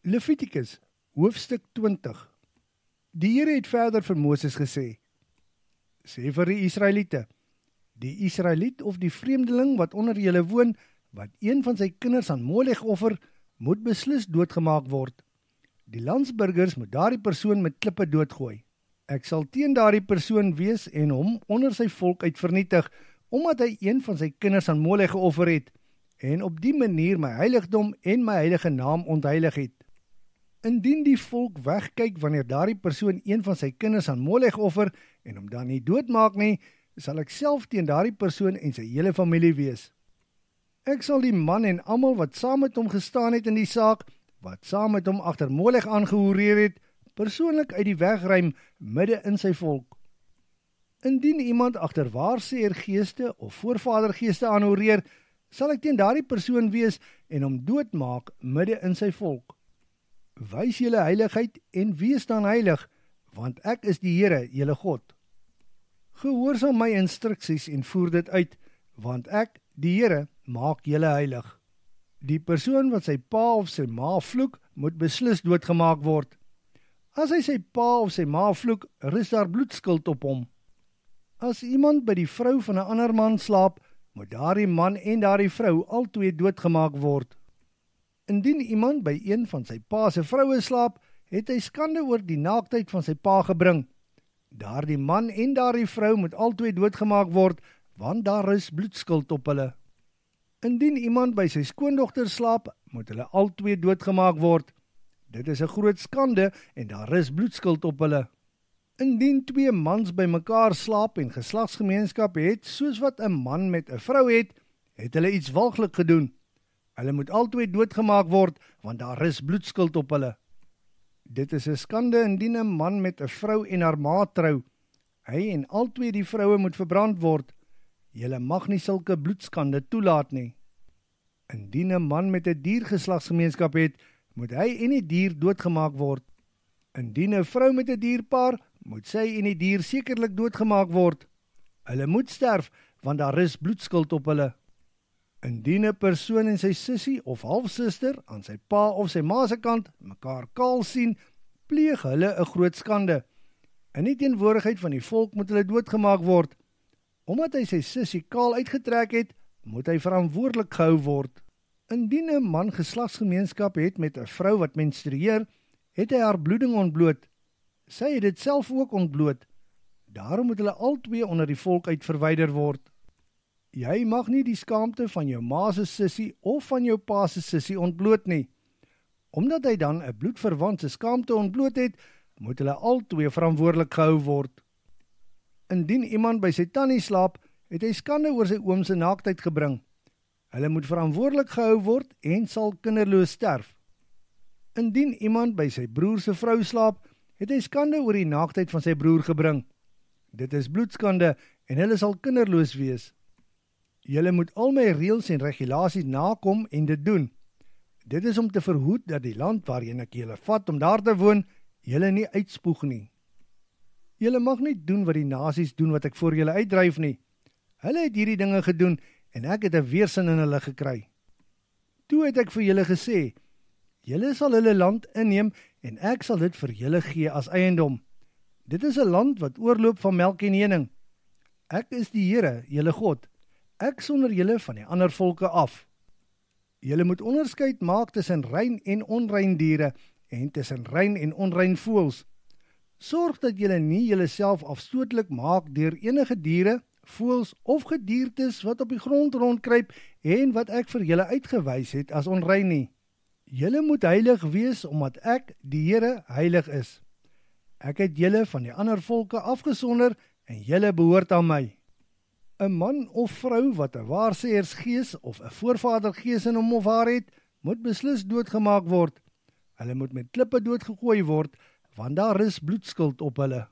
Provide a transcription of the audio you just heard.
Levitikus, hoofstuk 20. Die Here het verder vir Moses gesê, sê vir die Israeliete, die Israeliet of die vreemdeling wat onder julle woon, wat een van sy kinders aan Molech offer, moet beslis doodgemaak word. Die landsburgers moet daardie persoon met klippe doodgooi. Ek sal teen daardie persoon wees en hom onder sy volk uit vernietig, omdat hy een van sy kinders aan Molech geoffer het, en op die manier my heiligdom en my heilige naam ontheilig het. Indien die volk wegkyk wanneer daardie persoon een van sy kinders aan Molech offer en hom dan nie doodmaak nie, sal ek self teen daardie persoon en sy hele familie wees. Ek sal die man en almal wat saam met hom gestaan het in die saak, wat saam met hom agter Molech aangehoreer het, persoonlik uit die weg ruim midde in sy volk. Indien iemand agter waarseer geeste of voorvadergeeste aanhoreer, sal ek teen daardie persoon wees en hom doodmaak midde in sy volk. Wys julle heiligheid en wees dan heilig, want ek is die Here, julle God. Gehoorsaam my instruksies en voer dit uit, want ek, die Here, maak julle heilig. Die persoon wat sy pa of sy ma vloek, moet beslis doodgemaak word. As hy sy pa of sy ma vloek, rus daar bloedskuld op hom. As iemand by die vrou van 'n ander man slaap, moet daardie man en daardie vrou albei doodgemaak word. Indien iemand by een van sy pa se vroue slaap, het hy skande oor die naaktheid van sy pa gebring. Daardie man en daardie vrou moet albei doodgemaak word, want daar is bloedskuld op hulle. Indien iemand by sy skoondogter slaap, moet hulle albei doodgemaak word. Dit is 'n groot skande en daar is bloedskuld op hulle. Indien twee mans by mekaar slaap en geslagsgemeenskap het, soos wat 'n man met 'n vrou het hulle iets walglik gedoen. Hulle moet albei doodgemaak word, want daar is bloedskuld op hulle. Dit is 'n skande indien 'n man met 'n vrou en haar ma trou. Hy en albei die vroue moet verbrand word. Julle mag nie sulke bloedskande toelaat nie. Indien 'n man met 'n dier geslagsgemeenskap het, moet hy en die dier doodgemaak word. Indien 'n vrou met 'n dierpaar, moet sy en die dier sekerlik doodgemaak word. Hulle moet sterf, want daar is bloedskuld op hulle. Indien 'n persoon en sy sussie of halfsuster aan sy pa of sy ma se kant mekaar kaal sien, pleeg hulle 'n groot skande. In die teenwoordigheid van die volk moet hulle doodgemaak word. Omdat hy sy sussie kaal uitgetrek het, moet hy verantwoordelik gehou word. Indien 'n man geslagsgemeenskap het met 'n vrou wat menstrueer, het hy haar bloeding ontbloot. Sy het dit self ook ontbloot. Daarom moet hulle albei onder die volk uit verwyder word. Jy mag nie die skaamte van jou ma se sussie of van jou pa se sussie ontbloot nie. Omdat hy dan 'n bloedverwant se skaamte ontbloot het, moet hulle albei verantwoordelik gehou word. Indien iemand by sy tannie slaap, het hy skande oor sy oom se naaktheid gebring. Hulle moet verantwoordelik gehou word en sal kinderloos sterf. Indien iemand by sy broer se vrou slaap, het hy skande oor die naaktheid van sy broer gebring. Dit is bloedskande en hulle sal kinderloos wees. Julle moet al my reëls en regulasies nakom en dit doen. Dit is om te verhoed dat die land waarin ek julle vat om daar te woon, julle nie uitspoeg nie. Julle mag nie doen wat die nasies doen wat ek voor julle uitdryf nie. Hulle het hierdie dinge gedoen en ek het 'n weersin in hulle gekry. Toe het ek vir julle gesê, julle sal hulle land inneem en ek sal dit vir julle gee as eiendom. Dit is 'n land wat oorloop van melk en honing. Ek is die Here, julle God. Ek sonder julle van die ander volke af. Julle moet onderskeid maak tussen rein en onrein diere en tussen rein en onrein voëls. Sorg dat julle nie julleself afstootlik maak deur enige diere, voëls of gediertes wat op die grond rondkruip en wat ek vir julle uitgewys het as onrein nie. Julle moet heilig wees omdat ek, die Here, heilig is. Ek het julle van die ander volke afgesonder en julle behoort aan my. 'n Man of vrou wat 'n waarseersgees of 'n voorvadergees in hom of haar het, moet beslis doodgemaak word. Hulle moet met klippe doodgegooi word, want daar is bloedskuld op hulle.